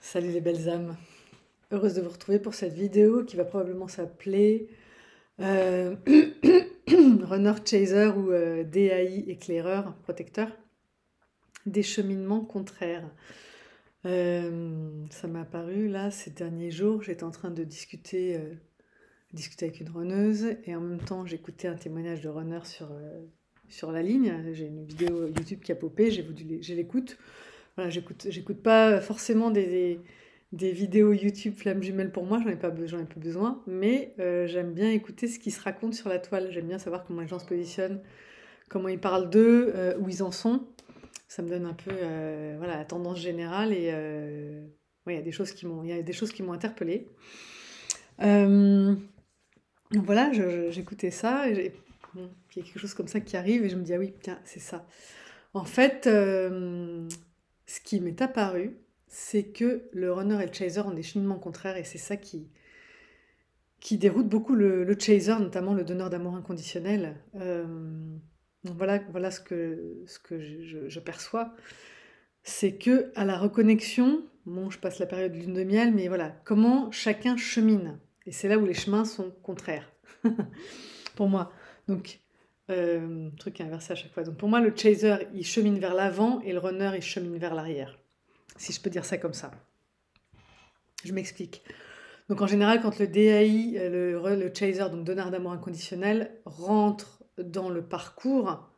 Salut les belles âmes, heureuse de vous retrouver pour cette vidéo qui va probablement s'appeler euh, Runner Chaser ou DAI éclaireur protecteur, des cheminements contraires. Ça m'a apparu là ces derniers jours, j'étais en train de discuter avec une runneuse et en même temps j'écoutais un témoignage de runner sur la ligne. J'ai une vidéo YouTube qui a popé, je l'écoute. Voilà, j'écoute pas forcément des vidéos YouTube flammes jumelles pour moi, j'en ai pas besoin, mais j'aime bien écouter ce qui se raconte sur la toile. J'aime bien savoir comment les gens se positionnent, comment ils parlent d'eux, où ils en sont. Ça me donne un peu voilà, la tendance générale et ouais, il y a des choses qui m'ont interpellée. Euh, donc voilà, j'écoutais ça, bon, puis il y a quelque chose comme ça qui arrive et je me dis, ah oui, tiens, c'est ça. En fait, ce qui m'est apparu, c'est que le runner et le chaser ont des cheminements contraires et c'est ça qui déroute beaucoup le chaser, notamment le donneur d'amour inconditionnel. Donc voilà ce que je perçois. C'est que à la reconnexion, bon, je passe la période de lune de miel, mais voilà, comment chacun chemine. Et c'est là où les chemins sont contraires, pour moi. Donc, truc inversé à chaque fois. Donc pour moi, le chaser, il chemine vers l'avant et le runner, il chemine vers l'arrière. Si je peux dire ça comme ça. Je m'explique. Donc en général, quand le DAI, le chaser, donc donneur d'amour inconditionnel, rentre dans le parcours,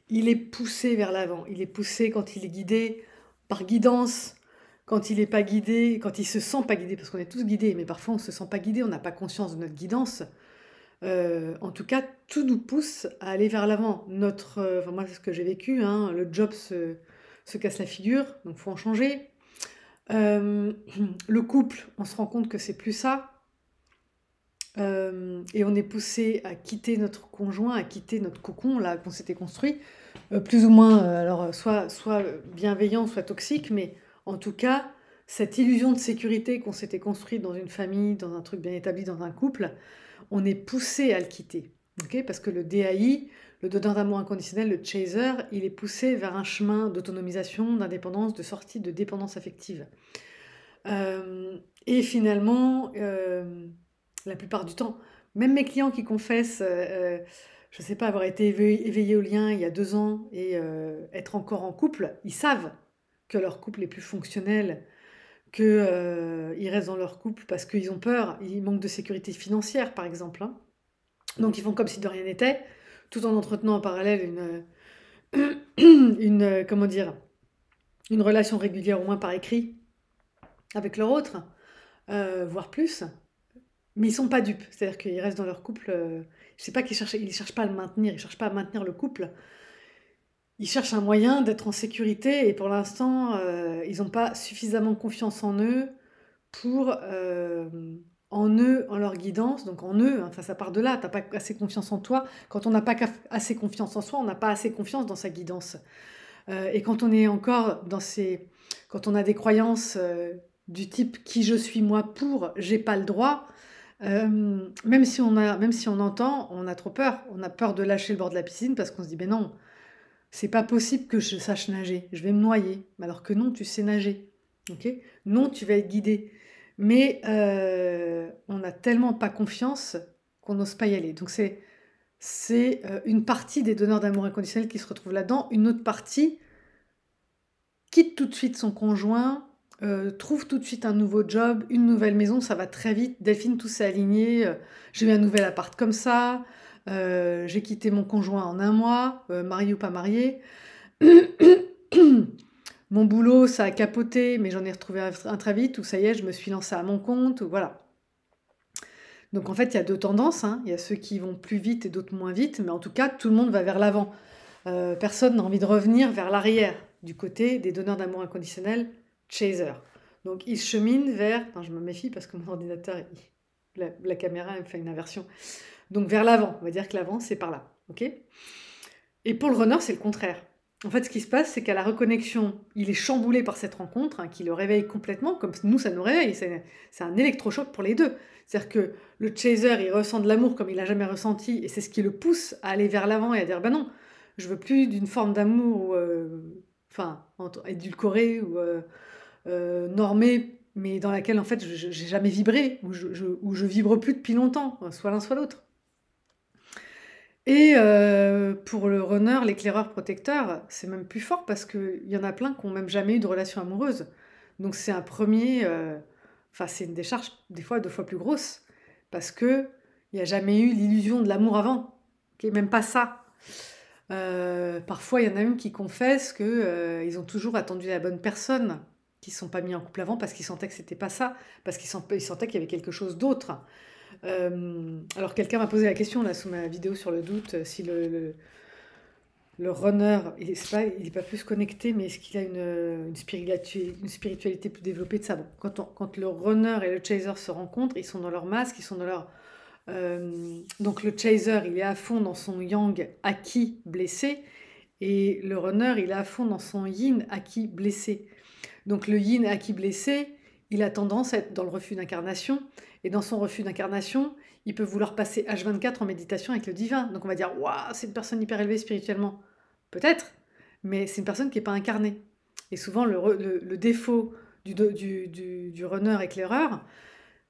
il est poussé vers l'avant. Il est poussé quand il est guidé par guidance, quand il n'est pas guidé, quand il se sent pas guidé, parce qu'on est tous guidés, mais parfois on se sent pas guidé, on n'a pas conscience de notre guidance. En tout cas, tout nous pousse à aller vers l'avant. Enfin, moi, c'est ce que j'ai vécu, hein, le job se casse la figure, donc faut en changer. Euh, le couple, on se rend compte que c'est plus ça. Et on est poussé à quitter notre conjoint, à quitter notre cocon là qu'on s'était construit, plus ou moins, alors soit bienveillant, soit toxique, mais en tout cas, cette illusion de sécurité qu'on s'était construite dans une famille, dans un truc bien établi, dans un couple, on est poussé à le quitter. Ok, parce que le DAI, le donneur d'amour inconditionnel, le chaser, il est poussé vers un chemin d'autonomisation, d'indépendance, de sortie de dépendance affective. Et finalement, la plupart du temps, même mes clients qui confessent, je ne sais pas, avoir été éveillés au lien il y a 2 ans et être encore en couple, ils savent que leur couple est plus fonctionnel, qu'ils restent dans leur couple parce qu'ils ont peur, ils manquent de sécurité financière par exemple, hein. Donc ils font comme si de rien n'était, tout en entretenant en parallèle comment dire, une relation régulière au moins par écrit avec leur autre, voire plus. Mais ils sont pas dupes, c'est-à-dire qu'ils restent dans leur couple. Je sais pas ils cherchent pas à le maintenir, ils cherchent pas à maintenir le couple. Ils cherchent un moyen d'être en sécurité et pour l'instant, ils n'ont pas suffisamment confiance en eux pour en eux, en leur guidance, donc en eux. Enfin, ça part de là. T'as pas assez confiance en toi. Quand on n'a pas assez confiance en soi, on n'a pas assez confiance dans sa guidance. Et quand on est encore quand on a des croyances du type qui je suis moi pour, j'ai pas le droit. Même si on entend, on a trop peur. On a peur de lâcher le bord de la piscine parce qu'on se dit, ben non, c'est pas possible que je sache nager. Je vais me noyer. Alors que non, tu sais nager. Ok. Non, tu vas être guidé. Mais on n'a tellement pas confiance qu'on n'ose pas y aller. Donc c'est une partie des donneurs d'amour inconditionnel qui se retrouve là-dedans. Une autre partie quitte tout de suite son conjoint, trouve tout de suite un nouveau job, une nouvelle maison, ça va très vite. Delphine, tout s'est aligné. J'ai eu un nouvel appart comme ça. J'ai quitté mon conjoint en un mois, marié ou pas marié. Mon boulot, ça a capoté, mais j'en ai retrouvé un très vite, où ça y est, je me suis lancée à mon compte, voilà. Donc en fait, il y a deux tendances, hein. Il y a ceux qui vont plus vite et d'autres moins vite, mais en tout cas, tout le monde va vers l'avant. Personne n'a envie de revenir vers l'arrière, du côté des donneurs d'amour inconditionnel, chaser. Donc ils cheminent vers... Attends, je me méfie parce que mon ordinateur, la caméra, elle me fait une inversion. Donc vers l'avant, on va dire que l'avant, c'est par là. Ok. Et pour le runner, c'est le contraire. En fait, ce qui se passe, c'est qu'à la reconnexion, il est chamboulé par cette rencontre, hein, qui le réveille complètement, comme nous, ça nous réveille. C'est un électrochoc pour les deux. C'est-à-dire que le chaser, il ressent de l'amour comme il n'a jamais ressenti, et c'est ce qui le pousse à aller vers l'avant et à dire, ben non, je veux plus d'une forme d'amour, enfin, édulcorée ou normée, mais dans laquelle en fait j'ai jamais vibré, où je vibre plus depuis longtemps, soit l'un soit l'autre. Et pour le runner, l'éclaireur protecteur, c'est même plus fort parce qu'il y en a plein qui n'ont même jamais eu de relation amoureuse. Donc c'est un premier, enfin c'est une décharge des fois 2 fois plus grosse parce que il n'y a jamais eu l'illusion de l'amour avant, qui est même pas ça. Parfois, il y en a même qui confessent que ils ont toujours attendu la bonne personne, qu'ils ne sont pas mis en couple avant parce qu'ils sentaient que c'était pas ça, parce ils sentaient qu'il y avait quelque chose d'autre. Alors quelqu'un m'a posé la question là sous ma vidéo sur le doute, si le runner, il est pas plus connecté, mais est-ce qu'il a une spiritualité plus développée de ça? Bon, quand le runner et le chaser se rencontrent, ils sont dans leur masque, ils sont dans leur... donc le chaser, il est à fond dans son yang acquis blessé, et le runner, il est à fond dans son yin acquis blessé. Donc le yin acquis blessé, il a tendance à être dans le refus d'incarnation, et dans son refus d'incarnation, il peut vouloir passer H24 en méditation avec le divin. Donc on va dire, waouh, c'est une personne hyper élevée spirituellement. Peut-être, mais c'est une personne qui n'est pas incarnée. Et souvent, le défaut du runner éclaireur,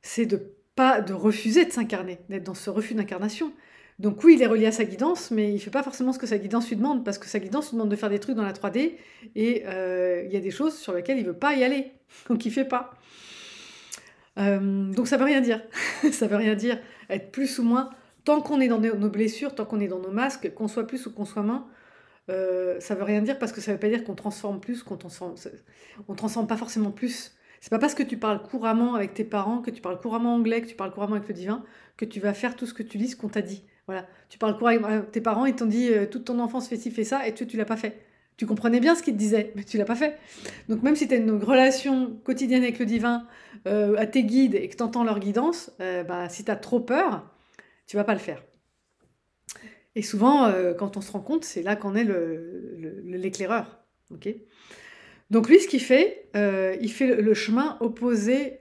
c'est de refuser de s'incarner, d'être dans ce refus d'incarnation. Donc oui, il est relié à sa guidance, mais il ne fait pas forcément ce que sa guidance lui demande, parce que sa guidance lui demande de faire des trucs dans la 3D, et il y a des choses sur lesquelles il ne veut pas y aller, donc il ne fait pas. Donc ça veut rien dire. Ça veut rien dire. Être plus ou moins, tant qu'on est dans nos blessures, tant qu'on est dans nos masques, qu'on soit plus ou qu'on soit moins, ça veut rien dire parce que ça veut pas dire qu'on transforme plus, on transforme pas forcément plus. C'est pas parce que tu parles couramment avec tes parents, que tu parles couramment anglais, que tu parles couramment avec le divin, que tu vas faire tout ce que tu lis, ce qu'on t'a dit. Voilà. Tu parles couramment avec tes parents, ils t'ont dit toute ton enfance fais ci, fais ça, et tu l'as pas fait. Tu comprenais bien ce qu'ils te disaient, mais tu l'as pas fait. Donc même si tu as une relation quotidienne avec le divin, à tes guides, et que tu entends leur guidance, si tu as trop peur, tu vas pas le faire. Et souvent, quand on se rend compte, c'est là qu'en est l'éclaireur. Okay, donc lui, ce qu'il fait, il fait le chemin opposé.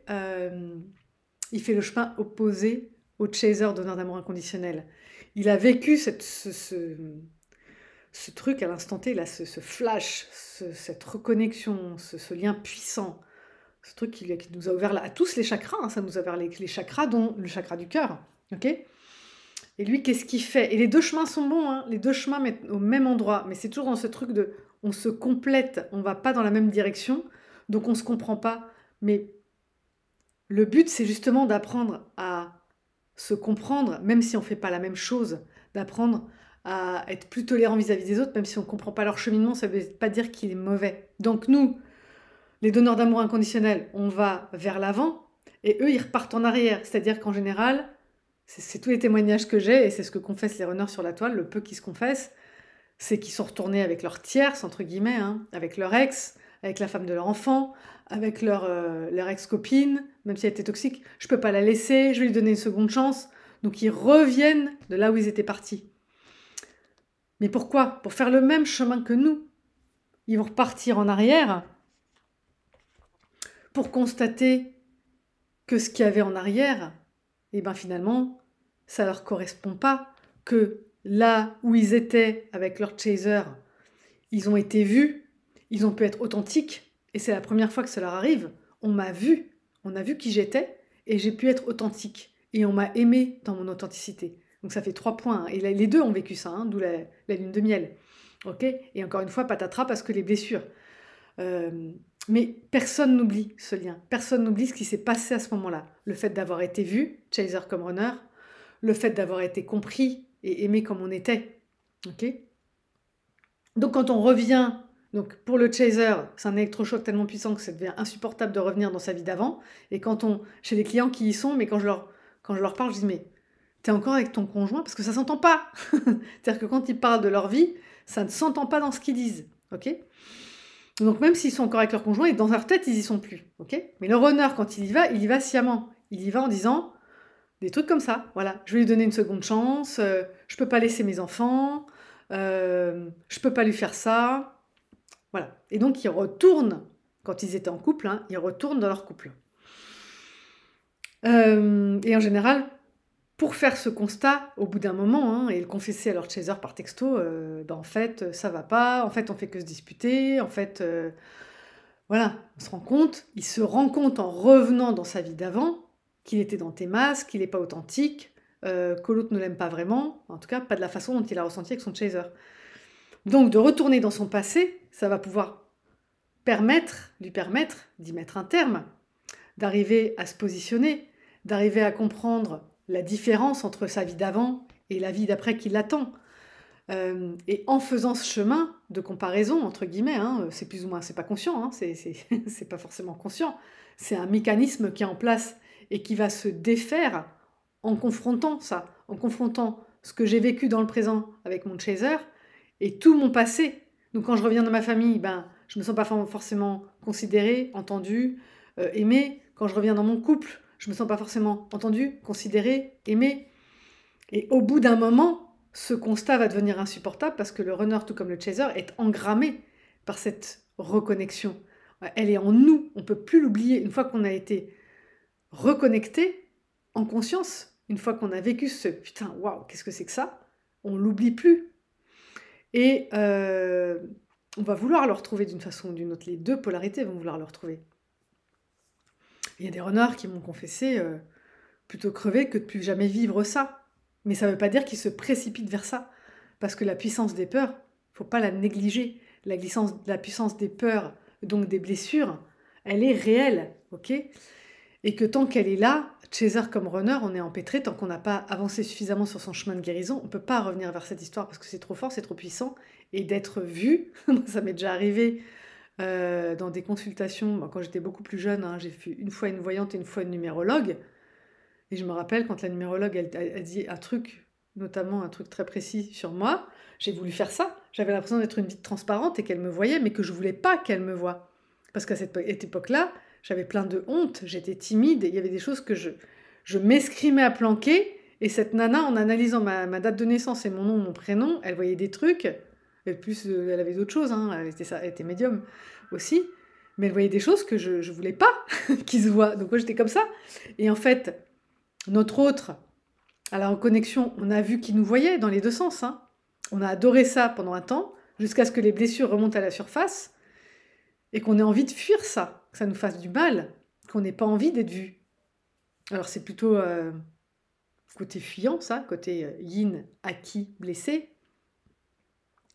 Il fait le chemin opposé au chaser donneur d'amour inconditionnel. Il a vécu ce truc à l'instant T, là, ce flash, cette reconnexion, ce lien puissant, ce truc qui nous a ouvert là, à tous les chakras, hein, ça nous a ouvert les chakras, dont le chakra du cœur. Ok. Et lui, qu'est-ce qu'il fait? Et les deux chemins sont bons, hein, les deux chemins mettent au même endroit, mais c'est toujours dans ce truc de on se complète, on va pas dans la même direction, donc on se comprend pas. Mais le but, c'est justement d'apprendre à se comprendre, même si on fait pas la même chose, d'apprendre à être plus tolérant vis-à-vis des autres, même si on comprend pas leur cheminement, ça veut pas dire qu'il est mauvais. Donc nous, les donneurs d'amour inconditionnel, on va vers l'avant, et eux, ils repartent en arrière. C'est-à-dire qu'en général, c'est tous les témoignages que j'ai, et c'est ce que confessent les runners sur la toile, le peu qui se confessent, c'est qu'ils sont retournés avec leur tierce, entre guillemets, hein, avec leur ex, avec la femme de leur enfant, avec leur ex-copine, même si elle était toxique. Je peux pas la laisser, je vais lui donner une seconde chance. Donc ils reviennent de là où ils étaient partis. Mais pourquoi? Pour faire le même chemin que nous. Ils vont repartir en arrière pour constater que ce qu'il y avait en arrière, et ben finalement, ça leur correspond pas, que là où ils étaient avec leur chaser, ils ont été vus, ils ont pu être authentiques, et c'est la première fois que ça leur arrive. On m'a vu, on a vu qui j'étais, et j'ai pu être authentique, et on m'a aimé dans mon authenticité. Donc ça fait 3 points, hein. Et les deux ont vécu ça, hein, d'où la lune de miel. Ok. Et encore une fois, patatras, parce que les blessures. Mais personne n'oublie ce lien, personne n'oublie ce qui s'est passé à ce moment-là. Le fait d'avoir été vu, chaser comme runner, le fait d'avoir été compris et aimé comme on était. Okay, donc quand on revient, donc pour le chaser, c'est un électrochoc tellement puissant que ça devient insupportable de revenir dans sa vie d'avant. Et chez les clients qui y sont, mais quand je leur parle, je dis mais t'es encore avec ton conjoint parce que ça s'entend pas. C'est-à-dire que quand ils parlent de leur vie, ça ne s'entend pas dans ce qu'ils disent. Ok. Donc même s'ils sont encore avec leur conjoint, et dans leur tête, ils y sont plus. Okay, mais le runner, quand il y va sciemment. Il y va en disant des trucs comme ça. Voilà, je vais lui donner une seconde chance, je peux pas laisser mes enfants, je peux pas lui faire ça. Voilà. Et donc ils retournent, quand ils étaient en couple, hein, ils retournent dans leur couple. Et en général, pour faire ce constat, au bout d'un moment, hein, et le confesser à leur chaser par texto, en fait, ça va pas, en fait, on fait que se disputer, en fait, Voilà, on se rend compte, il se rend compte en revenant dans sa vie d'avant qu'il était dans tes masques, qu'il n'est pas authentique, que l'autre ne l'aime pas vraiment, en tout cas pas de la façon dont il a ressenti avec son chaser. Donc de retourner dans son passé, ça va pouvoir lui permettre d'y mettre un terme, d'arriver à se positionner, d'arriver à comprendre la différence entre sa vie d'avant et la vie d'après qui l'attend. Et en faisant ce chemin de comparaison, entre guillemets, hein, c'est plus ou moins, c'est pas conscient, hein, c'est pas forcément conscient, c'est un mécanisme qui est en place et qui va se défaire en confrontant ça, en confrontant ce que j'ai vécu dans le présent avec mon chaser et tout mon passé. Donc quand je reviens dans ma famille, ben, je me sens pas forcément considérée, entendue, aimée. Quand je reviens dans mon couple, je me sens pas forcément entendue, considérée, aimée. Et au bout d'un moment, ce constat va devenir insupportable parce que le runner, tout comme le chaser, est engrammé par cette reconnexion. Elle est en nous, on ne peut plus l'oublier. Une fois qu'on a été reconnecté en conscience, une fois qu'on a vécu ce putain, waouh, qu'est-ce que c'est que ça, on l'oublie plus. Et on va vouloir le retrouver d'une façon ou d'une autre. Les deux polarités vont vouloir le retrouver. Il y a des runners qui m'ont confessé plutôt crever que de plus jamais vivre ça. Mais ça ne veut pas dire qu'ils se précipitent vers ça. Parce que la puissance des peurs, il ne faut pas la négliger. La puissance des peurs, donc des blessures, elle est réelle, ok? Et que tant qu'elle est là, chaser comme runner, on est empêtré. Tant qu'on n'a pas avancé suffisamment sur son chemin de guérison, on ne peut pas revenir vers cette histoire parce que c'est trop fort, c'est trop puissant. Et d'être vu, ça m'est déjà arrivé dans des consultations, quand j'étais beaucoup plus jeune, hein, j'ai fait une fois une voyante et une fois une numérologue. Et je me rappelle quand la numérologue, elle dit un truc, notamment un truc très précis sur moi, j'ai voulu faire ça. J'avais l'impression d'être une vie transparente et qu'elle me voyait, mais que je voulais pas qu'elle me voie. Parce qu'à cette époque-là, j'avais plein de honte, j'étais timide, et il y avait des choses que je m'escrimais à planquer. Et cette nana, en analysant ma date de naissance et mon nom, mon prénom, elle voyait des trucs. Et plus, elle avait d'autres choses, hein, elle était médium aussi. Mais elle voyait des choses que je voulais pas qu'ils se voient. Donc moi, j'étais comme ça. Et en fait, notre autre, à la reconnexion, on a vu qu'il nous voyait dans les deux sens. Hein. On a adoré ça pendant un temps, jusqu'à ce que les blessures remontent à la surface et qu'on ait envie de fuir ça, que ça nous fasse du mal, qu'on n'ait pas envie d'être vu. Alors c'est plutôt côté fuyant, ça, côté yin, acquis, blessé.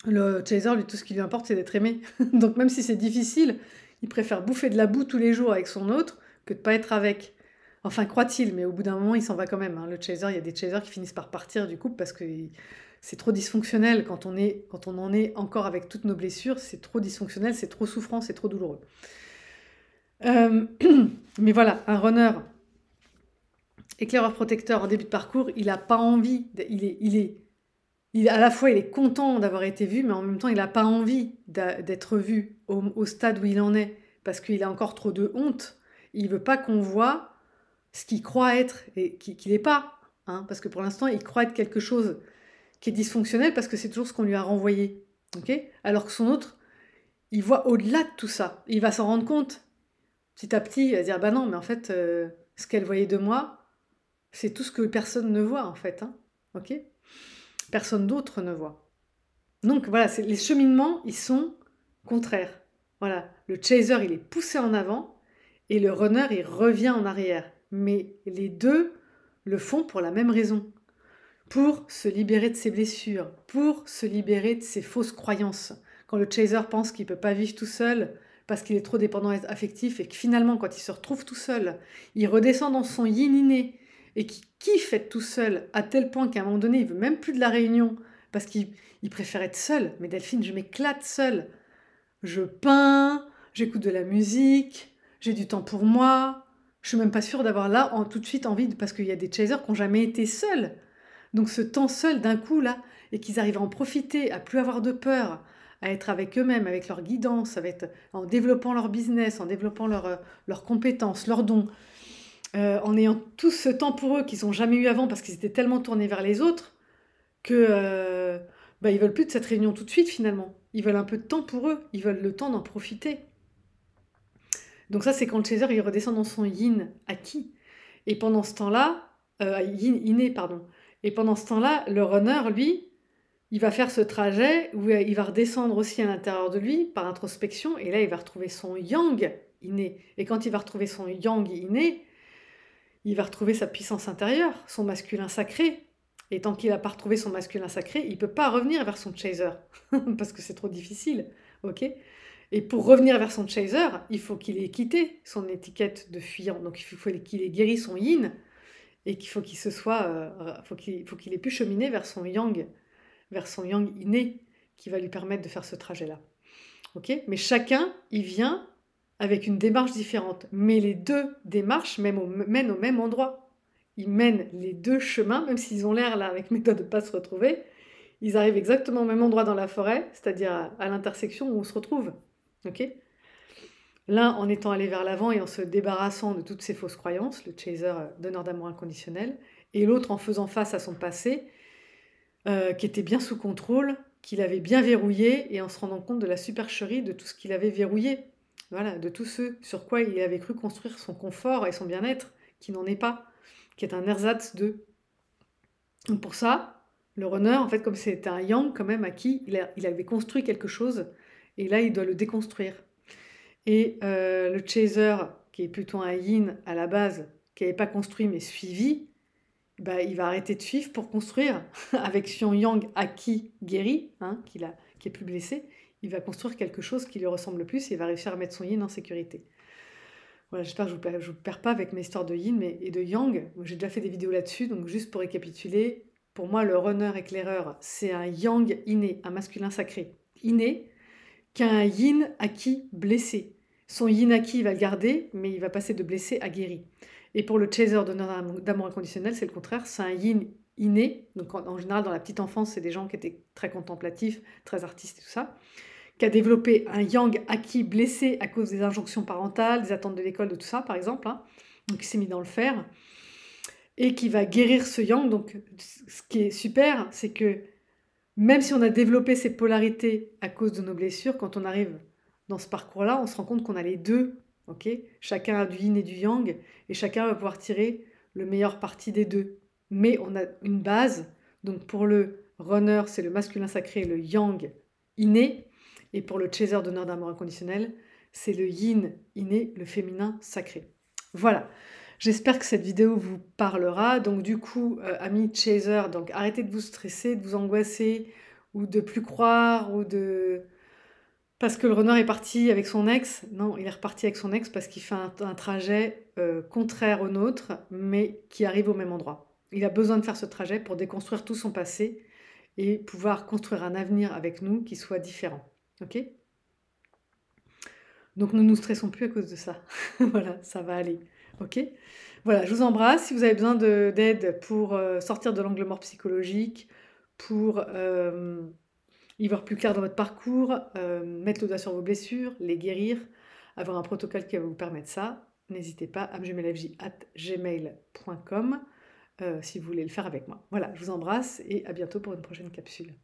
Le chaser, lui, tout ce qui lui importe, c'est d'être aimé. Donc même si c'est difficile, il préfère bouffer de la boue tous les jours avec son autre que de pas être avec. Enfin, croit-il, mais au bout d'un moment, il s'en va quand même. Hein. Le chaser, il y a des chasers qui finissent par partir du couple parce que c'est trop dysfonctionnel. Quand on en est encore avec toutes nos blessures, c'est trop dysfonctionnel, c'est trop souffrant, c'est trop douloureux. Mais voilà, un runner éclaireur protecteur en début de parcours, il n'a pas envie, à la fois il est content d'avoir été vu, mais en même temps il n'a pas envie d'être vu au stade où il en est, parce qu'il a encore trop de honte. Il veut pas qu'on voit ce qu'il croit être et qu'il n'est pas, hein, parce que pour l'instant il croit être quelque chose qui est dysfonctionnel parce que c'est toujours ce qu'on lui a renvoyé, ok? Alors que son autre, il voit au-delà de tout ça, il va s'en rendre compte petit à petit, il va dire bah non, mais en fait ce qu'elle voyait de moi, c'est tout ce que personne ne voit en fait, hein, ok? Personne d'autre ne voit. Donc voilà, les cheminements, ils sont contraires. Voilà, le chaser, il est poussé en avant et le runner, il revient en arrière. Mais les deux le font pour la même raison. Pour se libérer de ses blessures, pour se libérer de ses fausses croyances. Quand le chaser pense qu'il ne peut pas vivre tout seul parce qu'il est trop dépendant affectif et que finalement, quand il se retrouve tout seul, il redescend dans son yin inné et qu'il kiffe être tout seul à tel point qu'à un moment donné, il veut même plus de la réunion parce qu'il préfère être seul. Mais Delphine, je m'éclate seule. Je peins, j'écoute de la musique, j'ai du temps pour moi. Je suis même pas sûre d'avoir là tout de suite envie, parce qu'il y a des chasers qui n'ont jamais été seuls. Donc ce temps seul d'un coup là, et qu'ils arrivent à en profiter, à plus avoir de peur, à être avec eux-mêmes, avec leur guidance, en développant leur business, en développant leurs compétences, leurs dons, en ayant tout ce temps pour eux qu'ils n'ont jamais eu avant parce qu'ils étaient tellement tournés vers les autres que ils veulent plus de cette réunion tout de suite finalement. Ils veulent un peu de temps pour eux, ils veulent le temps d'en profiter. Donc ça, c'est quand le chaser, il redescend dans son yin acquis. Et pendant ce temps-là, yin inné, pardon. Et pendant ce temps-là, le runner, lui, il va faire ce trajet où il va redescendre aussi à l'intérieur de lui par introspection, et là il va retrouver son yang inné. Et quand il va retrouver son yang inné, il va retrouver sa puissance intérieure, son masculin sacré. Et tant qu'il n'a pas retrouvé son masculin sacré, il ne peut pas revenir vers son chaser, parce que c'est trop difficile, ok? Et pour revenir vers son chaser, il faut qu'il ait quitté son étiquette de fuyant, donc il faut qu'il ait guéri son yin, et qu'il faut qu'il se soit, faut qu'il ait pu cheminer vers son yang inné, qui va lui permettre de faire ce trajet-là. Ok? Mais chacun, il vient avec une démarche différente. Mais les deux démarches mènent au même endroit. Ils mènent les deux chemins, même s'ils ont l'air là, avec méthode de ne pas se retrouver, ils arrivent exactement au même endroit dans la forêt, c'est-à-dire à l'intersection où on se retrouve. Ok? L'un en étant allé vers l'avant et en se débarrassant de toutes ses fausses croyances, le chaser donneur d'amour inconditionnel, et l'autre en faisant face à son passé, qui était bien sous contrôle, qu'il avait bien verrouillé, et en se rendant compte de la supercherie de tout ce qu'il avait verrouillé. Voilà, de tout ce sur quoi il avait cru construire son confort et son bien-être, qui n'en est pas, qui est un ersatz de. Donc pour ça, le runner, en fait, comme c'était un yang quand même à qui il avait construit quelque chose, et là il doit le déconstruire. Et le chaser, qui est plutôt un yin à la base, qui n'avait pas construit mais suivi, bah, il va arrêter de suivre pour construire. Avec son yang acquis guéri, hein, qui est plus blessé, il va construire quelque chose qui lui ressemble plus et il va réussir à mettre son yin en sécurité. Voilà, j'espère que je ne vous perds pas avec mes histoires de yin et de yang. J'ai déjà fait des vidéos là-dessus, donc juste pour récapituler, pour moi le runner éclaireur, c'est un yang inné, un masculin sacré inné, qui a un yin acquis blessé. Son yin acquis, il va le garder, mais il va passer de blessé à guéri. Et pour le chaser donneur d'amour inconditionnel, c'est le contraire, c'est un yin inné. Donc en général, dans la petite enfance, c'est des gens qui étaient très contemplatifs, très artistes et tout ça, qui a développé un yang acquis blessé à cause des injonctions parentales, des attentes de l'école, de tout ça, par exemple. Hein. Donc il s'est mis dans le fer. Et qui va guérir ce yang. Donc ce qui est super, c'est que même si on a développé ces polarités à cause de nos blessures, quand on arrive dans ce parcours-là, on se rend compte qu'on a les deux. Okay, chacun a du yin et du yang, et chacun va pouvoir tirer le meilleur parti des deux. Mais on a une base, donc pour le runner, c'est le masculin sacré, le yang inné, et pour le chaser donneur d'amour inconditionnel, c'est le yin inné, le féminin sacré. Voilà, j'espère que cette vidéo vous parlera. Donc du coup, amis chaser, donc arrêtez de vous stresser, de vous angoisser, ou de plus croire, ou de... Parce que le runner est parti avec son ex. Non, il est reparti avec son ex parce qu'il fait un trajet contraire au nôtre, mais qui arrive au même endroit. Il a besoin de faire ce trajet pour déconstruire tout son passé et pouvoir construire un avenir avec nous qui soit différent. Ok? Donc ne nous stressons plus à cause de ça. Voilà, ça va aller. Ok? Voilà, je vous embrasse. Si vous avez besoin d'aide pour sortir de l'angle mort psychologique, pour y voir plus clair dans votre parcours, mettre le doigt sur vos blessures, les guérir, avoir un protocole qui va vous permettre ça, n'hésitez pas à me gmail.com si vous voulez le faire avec moi. Voilà, je vous embrasse et à bientôt pour une prochaine capsule.